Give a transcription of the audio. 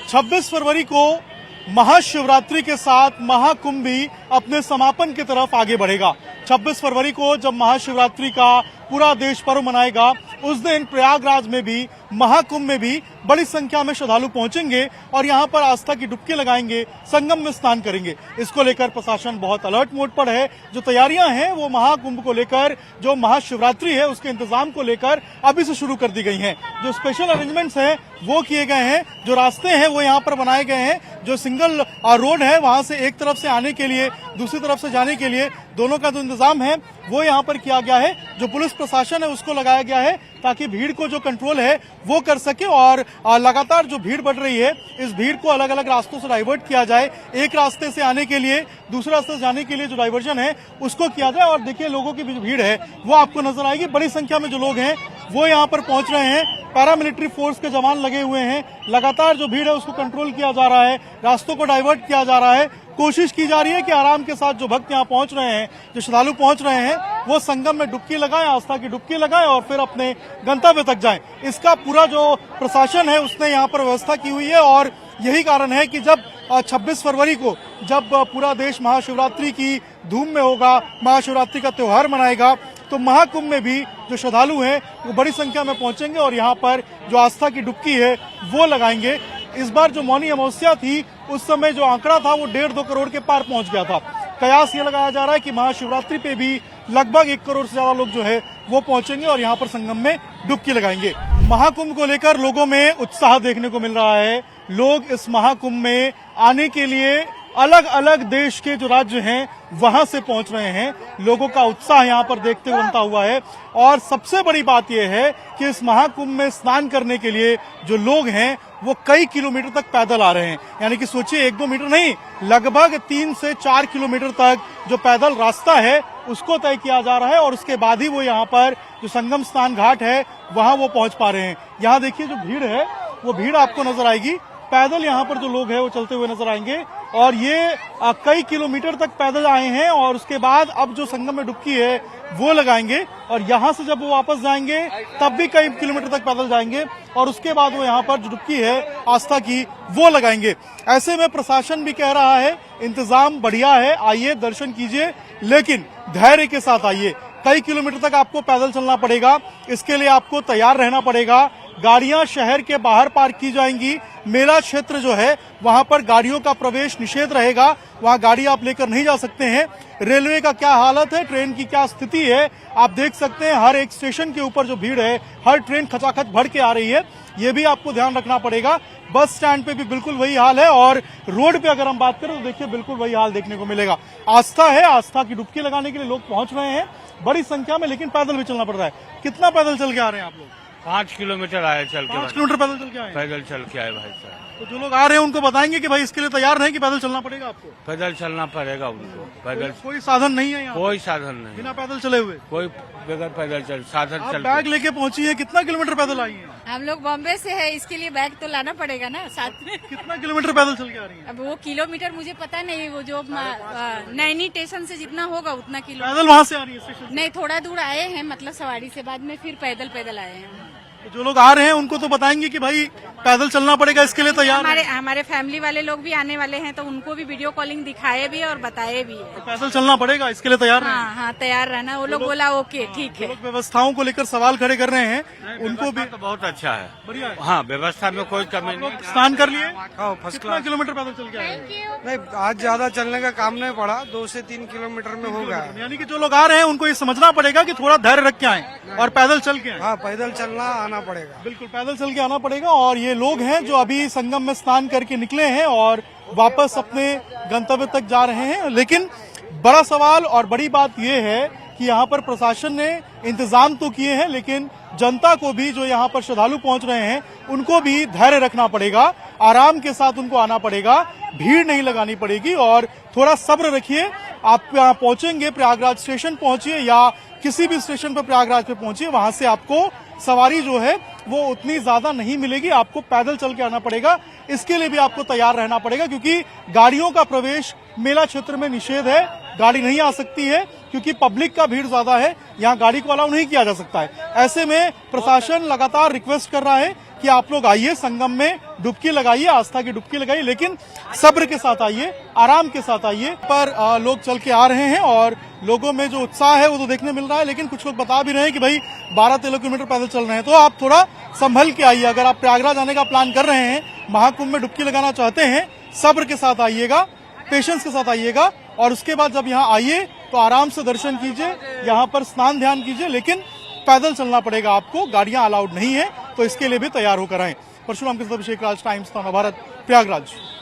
26 फरवरी को महाशिवरात्रि के साथ महाकुंभ भी अपने समापन की तरफ आगे बढ़ेगा। 26 फरवरी को जब महाशिवरात्रि का पूरा देश पर्व मनाएगा, उस दिन प्रयागराज में भी महाकुंभ में भी बड़ी संख्या में श्रद्धालु पहुंचेंगे और यहां पर आस्था की डुबकी लगाएंगे, संगम में स्नान करेंगे। इसको लेकर प्रशासन बहुत अलर्ट मोड पर है। जो तैयारियां हैं वो महाकुंभ को लेकर, जो महाशिवरात्रि है उसके इंतजाम को लेकर अभी से शुरू कर दी गई हैं। जो स्पेशल अरेंजमेंट्स हैं वो किए गए हैं, जो रास्ते हैं वो यहाँ पर बनाए गए हैं। जो सिंगल रोड है वहां से एक तरफ से आने के लिए, दूसरी तरफ से जाने के लिए, दोनों का जो इंतजाम है वो यहाँ पर किया गया है। जो पुलिस प्रशासन है उसको लगाया गया है ताकि भीड़ को जो कंट्रोल है वो कर सके और लगातार जो भीड़ बढ़ रही है इस भीड़ को अलग अलग रास्तों से डाइवर्ट किया जाए। एक रास्ते से आने के लिए, दूसरे रास्ते से जाने के लिए जो डाइवर्जन है उसको किया जाए। और देखिए लोगों की जो भीड़ है वो आपको नजर आएगी। बड़ी संख्या में जो लोग हैं वो यहाँ पर पहुंच रहे हैं। पैरामिलिट्री फोर्स के जवान लगे हुए हैं। लगातार जो भीड़ है उसको कंट्रोल किया जा रहा है, रास्तों को डाइवर्ट किया जा रहा है। कोशिश की जा रही है कि आराम के साथ जो भक्त यहाँ पहुंच रहे हैं, जो श्रद्धालु पहुंच रहे हैं, वो संगम में डुबकी लगाएं, आस्था की डुबकी लगाएं और फिर अपने गंतव्य तक जाएं। इसका पूरा जो प्रशासन है उसने यहाँ पर व्यवस्था की हुई है और यही कारण है कि जब 26 फरवरी को जब पूरा देश महाशिवरात्रि की धूम में होगा, महाशिवरात्रि का त्योहार मनाएगा, तो महाकुंभ में भी जो श्रद्धालु हैं वो बड़ी संख्या में पहुंचेंगे और यहाँ पर जो आस्था की डुबकी है वो लगाएंगे। इस बार जो मौनी अमावस्या थी उस समय जो आंकड़ा था वो 1.5-2 करोड़ के पार पहुंच गया था। कयास ये लगाया जा रहा है कि महाशिवरात्रि पे भी लगभग 1 करोड़ से ज्यादा लोग जो है वो पहुंचेंगे और यहाँ पर संगम में डुबकी लगाएंगे। महाकुंभ को लेकर लोगों में उत्साह देखने को मिल रहा है। लोग इस महाकुंभ में आने के लिए अलग अलग देश के जो राज्य हैं वहां से पहुंच रहे हैं। लोगों का उत्साह यहाँ पर देखते हुए बनता हुआ है और सबसे बड़ी बात यह है कि इस महाकुंभ में स्नान करने के लिए जो लोग हैं वो कई किलोमीटर तक पैदल आ रहे हैं। यानी कि सोचिए 1-2 मीटर नहीं, लगभग 3 से 4 किलोमीटर तक जो पैदल रास्ता है उसको तय किया जा रहा है और उसके बाद ही वो यहाँ पर जो संगम स्नान घाट है वहां वो पहुंच पा रहे हैं। यहाँ देखिए जो भीड़ है वो भीड़ आपको नजर आएगी। पैदल यहाँ पर जो लोग हैं वो चलते हुए नजर आएंगे और ये कई किलोमीटर तक पैदल आए हैं और उसके बाद अब जो संगम में डुबकी है वो लगाएंगे और यहाँ से जब वो वापस जाएंगे तब भी कई किलोमीटर तक पैदल जाएंगे और उसके बाद वो यहाँ पर जो डुबकी है आस्था की वो लगाएंगे। ऐसे में प्रशासन भी कह रहा है इंतजाम बढ़िया है, आइए दर्शन कीजिए, लेकिन धैर्य के साथ आइए। कई किलोमीटर तक आपको पैदल चलना पड़ेगा, इसके लिए आपको तैयार रहना पड़ेगा। गाड़ियां शहर के बाहर पार्क की जाएंगी। मेला क्षेत्र जो है वहां पर गाड़ियों का प्रवेश निषेध रहेगा, वहां गाड़ी आप लेकर नहीं जा सकते हैं। रेलवे का क्या हालत है, ट्रेन की क्या स्थिति है, आप देख सकते हैं। हर एक स्टेशन के ऊपर जो भीड़ है, हर ट्रेन खचाखच भर के आ रही है, ये भी आपको ध्यान रखना पड़ेगा। बस स्टैंड पे भी बिल्कुल वही हाल है और रोड पे अगर हम बात करें तो देखिए बिल्कुल वही हाल देखने को मिलेगा। आस्था है, आस्था की डुबकी लगाने के लिए लोग पहुंच रहे हैं बड़ी संख्या में, लेकिन पैदल भी चलना पड़ रहा है। कितना पैदल चल के आ रहे हैं आप लोग? 5 किलोमीटर आए चल के। 5 किलोमीटर पैदल चल के आए? पैदल चल के आए भाई साहब। तो जो लोग आ रहे हैं उनको बताएंगे कि भाई इसके लिए तैयार रहें कि पैदल चलना पड़ेगा आपको? पैदल चलना पड़ेगा उनको। पैदल कोई साधन नहीं है यहाँ? कोई साधन नहीं, बिना पैदल चले हुए? कोई बगैर पैदल चल साधन आप चल। बैग लेके पहुंची है, कितना किलोमीटर पैदल आई है? हम लोग बॉम्बे से है, इसके लिए बैग तो लाना पड़ेगा ना साथ में। कितना किलोमीटर पैदल चल के आ रही है? अब वो किलोमीटर मुझे पता नहीं, वो जो नैनी स्टेशन से जितना होगा उतना किलोमीटर। पैदल वहाँ से आ रही है स्टेशन? नहीं, थोड़ा दूर आए हैं, मतलब सवारी से, बाद में फिर पैदल आए हैं। तो जो लोग आ रहे हैं उनको तो बताएंगे कि भाई पैदल चलना पड़ेगा, इसके लिए तैयार हमारे फैमिली वाले लोग भी आने वाले हैं तो उनको भी वीडियो कॉलिंग दिखाए भी और बताए भी है। तो पैदल चलना पड़ेगा, इसके लिए तैयार हाँ हाँ, तैयार रहना। वो लोग बोला ओके ठीक है। लोग व्यवस्थाओं को लेकर सवाल खड़े कर रहे हैं, उनको भी तो बहुत अच्छा है, बढ़िया है। हाँ व्यवस्था में कोई कमी नहीं। स्नान कर लिए? फर्स्ट कितना किलोमीटर पैदल चल के आए? नहीं, आज ज्यादा चलने का काम नहीं पड़ा, 2 से 3 किलोमीटर में हो गया। यानी कि जो लोग आ रहे हैं उनको ये समझना पड़ेगा कि थोड़ा धैर्य रख के आए और पैदल चल के आए। हाँ, पैदल चलना आना पड़ेगा। बिल्कुल पैदल चल के आना पड़ेगा। और ये लोग हैं जो अभी संगम में स्नान करके निकले हैं और वापस अपने गंतव्य तक जा रहे हैं। लेकिन बड़ा सवाल और बड़ी बात यह है कि यहाँ पर प्रशासन ने इंतजाम तो किए हैं, लेकिन जनता को भी, जो यहाँ पर श्रद्धालु पहुंच रहे हैं, उनको भी धैर्य रखना पड़ेगा, आराम के साथ उनको आना पड़ेगा, भीड़ नहीं लगानी पड़ेगी और थोड़ा सब्र रखिए। आप यहाँ पहुंचेंगे, प्रयागराज स्टेशन पहुंचिए या किसी भी स्टेशन पर प्रयागराज पे पहुंचिए, वहां से आपको सवारी जो है वो उतनी ज्यादा नहीं मिलेगी, आपको पैदल चल के आना पड़ेगा। इसके लिए भी आपको तैयार रहना पड़ेगा क्योंकि गाड़ियों का प्रवेश मेला क्षेत्र में निषेध है, गाड़ी नहीं आ सकती है क्योंकि पब्लिक का भीड़ ज्यादा है, यहाँ गाड़ी को अलाउ नहीं किया जा सकता है। ऐसे में प्रशासन लगातार रिक्वेस्ट कर रहा है कि आप लोग आइए, संगम में डुबकी लगाइए, आस्था की डुबकी लगाइए, लेकिन सब्र के साथ आइए, आराम के साथ आइए। पर लोग चल के आ रहे हैं और लोगों में जो उत्साह है वो तो देखने मिल रहा है, लेकिन कुछ लोग बता भी रहे हैं कि भाई 12-13 किलोमीटर पैदल चल रहे हैं। तो आप थोड़ा संभल के आइए। अगर आप प्रयागराज आने का प्लान कर रहे हैं, महाकुंभ में डुबकी लगाना चाहते हैं, सब्र के साथ आइएगा, पेशेंस के साथ आइएगा और उसके बाद जब यहाँ आइए तो आराम से दर्शन कीजिए, यहाँ पर स्नान ध्यान कीजिए, लेकिन पैदल चलना पड़ेगा आपको, गाड़ियां अलाउड नहीं है, तो इसके लिए भी तैयार होकर आए। परशुराम के साथ अभिषेक राज, टाइम्स नवभारत, प्रयागराज।